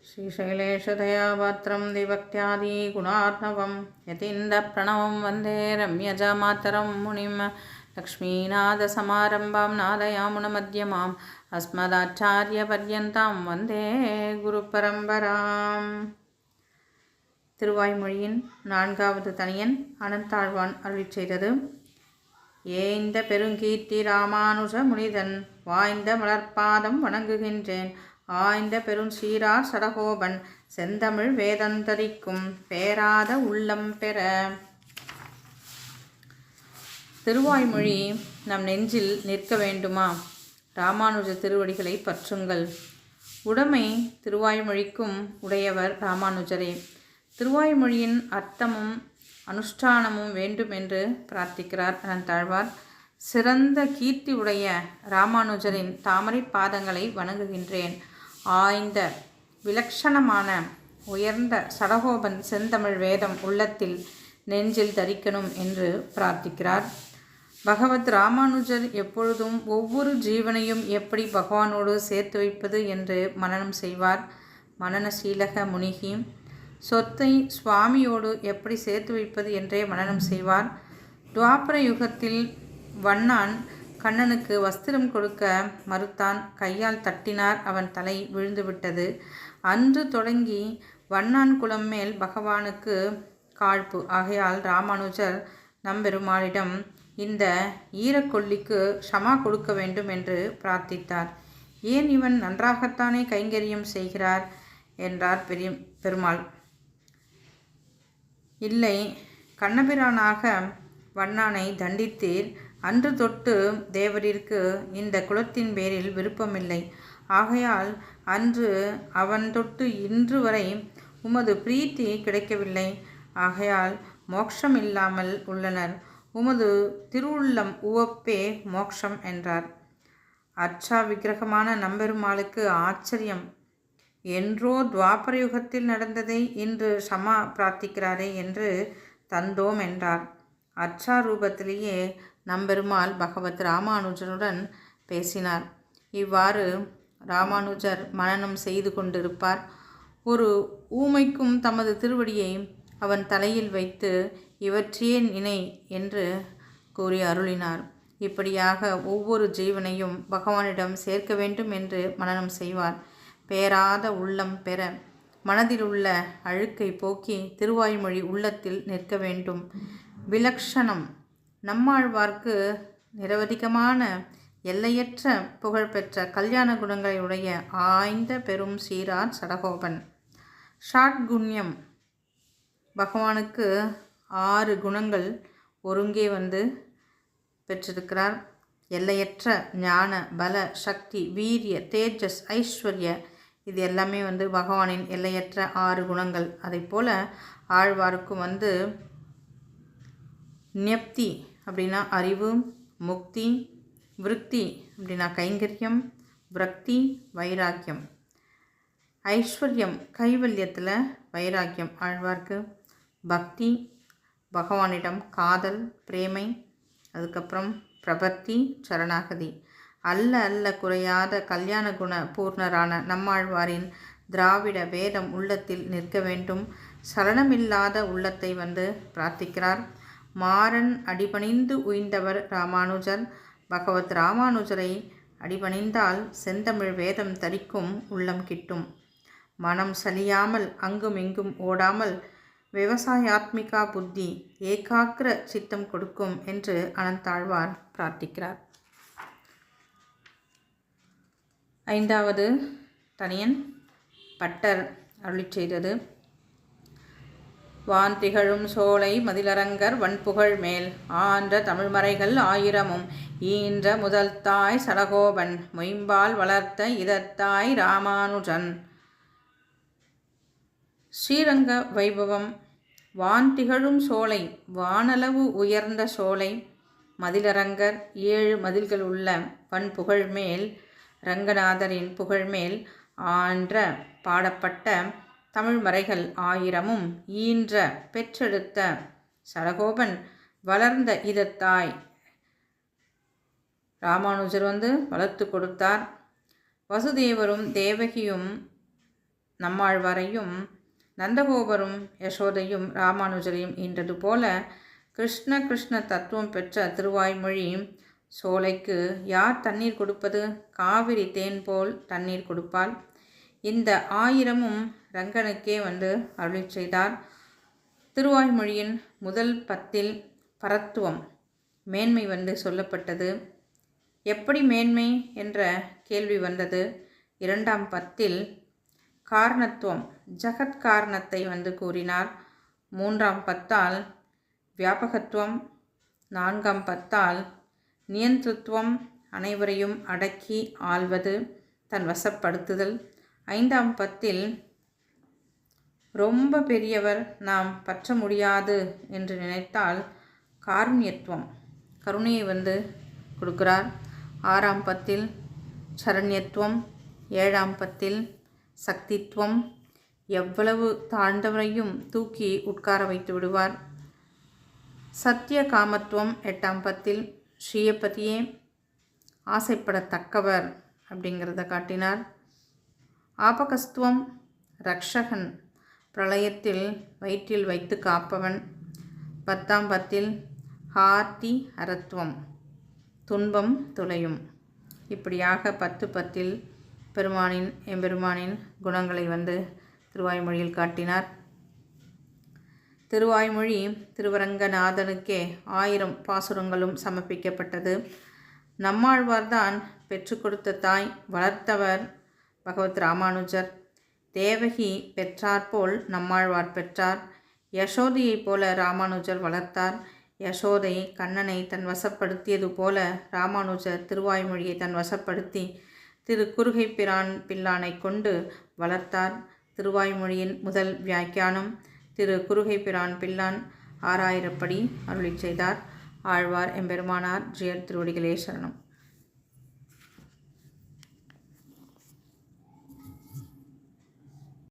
श्रीशैलेशदयापात्रं दिभक्त्यादिगुणार्णवं यतीन्द्रप्रणवं वन्दे रम्यजामातरं मुनिं लक्ष्मीनाथसमारम्भां नादयामुनमध्यमाम् अस्मदाचार्यपर्यन्तां वन्दे குருபரம்பராம். திருவாய்மொழியின் 4வது தனியன் அனந்தாழ்வான் அருளிச் செய்தது. ஏய்ந்த பெருங்கீர்த்தி ராமானுஜ முனிதன் வாய்ந்த மலர்பாதம் வணங்குகின்றேன். ஆய்ந்த பெருஞ்சீரார் சடகோபன் செந்தமிழ் வேதந்தரிக்கும் பேராத உள்ளம் பெற. திருவாய்மொழி நம் நெஞ்சில் நிற்க வேண்டுமா? ராமானுஜ திருவடிகளை பற்றுங்கள். உடைமை திருவாய்மொழிக்கும் உடையவர் ராமானுஜரே. திருவாய்மொழியின் அர்த்தமும் அனுஷ்டானமும் வேண்டும் என்று பிரார்த்திக்கிறார் அனந்தாழ்வார். சிறந்த கீர்த்தி உடைய ராமானுஜரின் தாமரை பாதங்களை வணங்குகின்றேன். ஆய்ந்த விலட்சணமான உயர்ந்த சடகோபன் செந்தமிழ் வேதம் உள்ளத்தில் நெஞ்சில் தரிக்கணும் என்று பிரார்த்திக்கிறார். பகவத் ராமானுஜர் எப்பொழுதும் ஒவ்வொரு ஜீவனையும் எப்படி பகவானோடு சேர்த்து வைப்பது என்று மனனம் செய்வார். மனனசீலக முனிகி சொத்தை சுவாமியோடு எப்படி சேர்த்து வைப்பது என்றே மனனம் செய்வார். துவாபர யுகத்தில் வண்ணான் கண்ணனுக்கு வஸ்திரம் கொடுக்க மறுத்தான். கையால் தட்டினார், அவன் தலை விழுந்துவிட்டது. அன்று தொடங்கி வண்ணான் குலம் மேல் பகவானுக்கு காழ்ப்பு. ஆகையால் ராமானுஜர் நம்பெருமாளிடம் இந்த ஈரக்கொல்லிக்கு க்ஷமா கொடுக்க வேண்டும் என்று பிரார்த்தித்தார். ஏன் இவன் நன்றாகத்தானே கைங்கரியம் செய்கிறார் என்றார் பெருமாள். இல்லை, கண்ணபிரானாக வண்ணானை தண்டித்தீர். அன்று தொட்டு தேவரிற்கு இந்த குலத்தின் பேரில் விருப்பமில்லை. ஆகையால் அன்று அவன் தொட்டு இன்று வரை உமது பிரீத்தி கிடைக்கவில்லை. ஆகையால் மோட்சம் இல்லாமல் உள்ளனர். உமது திருவுள்ளம் உவப்பே மோட்சம் என்றார். அர்ச்சா விக்கிரகமான நம்பெருமாளுக்கு ஆச்சரியம். என்றோ துவாபர யுகத்தில் நடந்ததை இன்று க்ஷமா பிரார்த்திக்கிறாரே என்று தந்தோம் என்றார். அர்ச்சா ரூபத்திலேயே நம்பெருமாள் பகவத் ராமானுஜனுடன் பேசினார். இவ்வாறு ராமானுஜர் மனனம் செய்து கொண்டிருப்பார். ஒரு ஊமைக்கும் தமது திருவடியை அவன் தலையில் வைத்து இவற்றையே நினை என்று கூறி அருளினார். இப்படியாக ஒவ்வொரு ஜீவனையும் பகவானிடம் சேர்க்க வேண்டும் என்று மனனம் செய்வார். பேராத உள்ளம் பெற மனதிலுள்ள அழுக்கை போக்கி திருவாய்மொழி உள்ளத்தில் நிற்க வேண்டும். விலக்ஷணம் நம்மாழ்வார்க்கு நிரவதிகமான எல்லையற்ற புகழ்பெற்ற கல்யாண குணங்களை உடைய ஆய்ந்த பெரும் சீரார் சடகோபன். ஷாட்குண்யம் பகவானுக்கு 6 குணங்கள் ஒருங்கே வந்து பெற்றிருக்கிறார். எல்லையற்ற ஞான, பல, சக்தி, வீரிய, தேஜஸ், ஐஸ்வர்ய, இது எல்லாமே பகவானின் எல்லையற்ற 6 குணங்கள். அதை போல ஆழ்வாருக்கும் ஞப்தி அப்படின்னா அறிவு, முக்தி, விருத்தி அப்படின்னா கைங்கரியம், விரக்தி வைராக்கியம், ஐஸ்வர்யம் கைவல்யத்தில் வைராக்கியம் ஆழ்வார்க்கு, பக்தி பகவானிடம் காதல் பிரேமை, அதுக்கப்புறம் பிரபத்தி சரணாகதி. அல்ல குறையாத கல்யாண குண பூர்ணரான நம்மாழ்வாரின் திராவிட வேதம் உள்ளத்தில் நிற்க வேண்டும். சலனமில்லாத உள்ளத்தை பிரார்த்திக்கிறார். மாறன் அடிபணிந்து உய்ந்தவர் ராமானுஜர். பகவத் ராமானுஜரை அடிபணிந்தால் செந்தமிழ் வேதம் தரிக்கும் உள்ளம் கிட்டும். மனம் சலியாமல் அங்குமிங்கும் ஓடாமல் விவசாயாத்மிகா புத்தி ஏகாக்கிர சித்தம் கொடுக்கும் என்று அனந்தாழ்வார் பிரார்த்திக்கிறார். 5வது தனியன் பட்டர் அருளிச் செய்தது. வான் திகழும் சோலை மதிலரங்கர் வன்புகழ் மேல் ஆன்ற தமிழ்மறைகள் 1000மும் ஈன்ற முதல் தாய் சடகோபன் மொயம்பால் வளர்த்த இதத்தாய் ராமானுஜன். ஸ்ரீரங்க வைபவம். வான் திகழும் சோலை, வானளவு உயர்ந்த சோலை, மதிலரங்கர் 7 மதில்கள் உள்ள வன்புகழ் மேல், ரங்கநாதரின் புகழ்மேல் ஆன்ற பாடப்பட்ட தமிழ்மறைகள் 1000மும் ஈன்ற பெற்றெடுத்த சடகோபன் வளர்ந்த இதத்தாய் ராமானுஜர் வளர்த்து கொடுத்தார். வசுதேவரும் தேவகியும் நம்மாழ்வாரையும் நந்தகோபரும் யசோதையும் ராமானுஜரையும் ஈன்றது போல கிருஷ்ண கிருஷ்ண தத்துவம் பெற்ற திருவாய்மொழி சோலைக்கு யார் தண்ணீர் கொடுப்பது? காவிரி தேன் போல் தண்ணீர் கொடுப்பாள். இந்த 1000ம் ரங்கனுக்கே அருளிச் செய்தார். திருவாய்மொழியின் முதல் 10ல் பரத்துவம் மேன்மை சொல்லப்பட்டது. எப்படி மேன்மை என்ற கேள்வி வந்தது. 2ஆம் 10ல் காரணத்துவம் ஜகத் காரணத்தை கூறினார். 3ஆம் 10ஆல் வியாபகத்துவம், 4ஆம் 10ஆல் நியந்திரத்துவம் அனைவரையும் அடக்கி ஆள்வது, தன் வசப்படுத்துதல். 5ஆம் 10ல் ரொம்ப பெரியவர், நாம் பற்ற முடியாது என்று நினைத்தால் காருண்யத்துவம் கருணையை கொடுக்கிறார். 6ஆம் 10ல் சரண்யத்துவம், 7ஆம் 10ல் சக்தித்துவம், எவ்வளவு தாழ்ந்தவரையும் தூக்கி உட்கார வைத்து விடுவார். சத்திய காமத்துவம் 8ஆம் 10ல் ஸ்ரீயப்பதியே ஆசைப்படத்தக்கவர் அப்படிங்கிறத காட்டினார். ஆபகஸ்துவம் ரக்ஷகன், பிரளயத்தில் வயிற்றில் வைத்து காப்பவன். 10ஆம் 10ல் ஹார்த்தி அரத்துவம், துன்பம் துளையும். இப்படியாக 10-10ல் எம்பெருமானின் குணங்களை திருவாய்மொழியில் காட்டினார். திருவாய்மொழி திருவரங்கநாதனுக்கே 1000 பாசுரங்களும் சமர்ப்பிக்கப்பட்டது. நம்மாழ்வார்தான் பெற்று கொடுத்த தாய், வளர்த்தவர் பகவத் ராமானுஜர். தேவகி பெற்றாற்போல் நம்மாழ்வார் பெற்றார். யசோதையைப் போல ராமானுஜர் வளர்த்தார். யசோதை கண்ணனை தன் வசப்படுத்தியது போல ராமானுஜர் திருவாய்மொழியை தன் வசப்படுத்தி திரு குறுகைப்பிரான் பிள்ளானை கொண்டு வளர்த்தார். திருவாய்மொழியின் முதல் வியாக்கியானம் திரு குறுகைப்பிரான் பிள்ளான் 6000 படி அருளிச் செய்தார். ஆழ்வார் எம்பெருமானார் ஜெயர் திருவடிகளே சரணம்.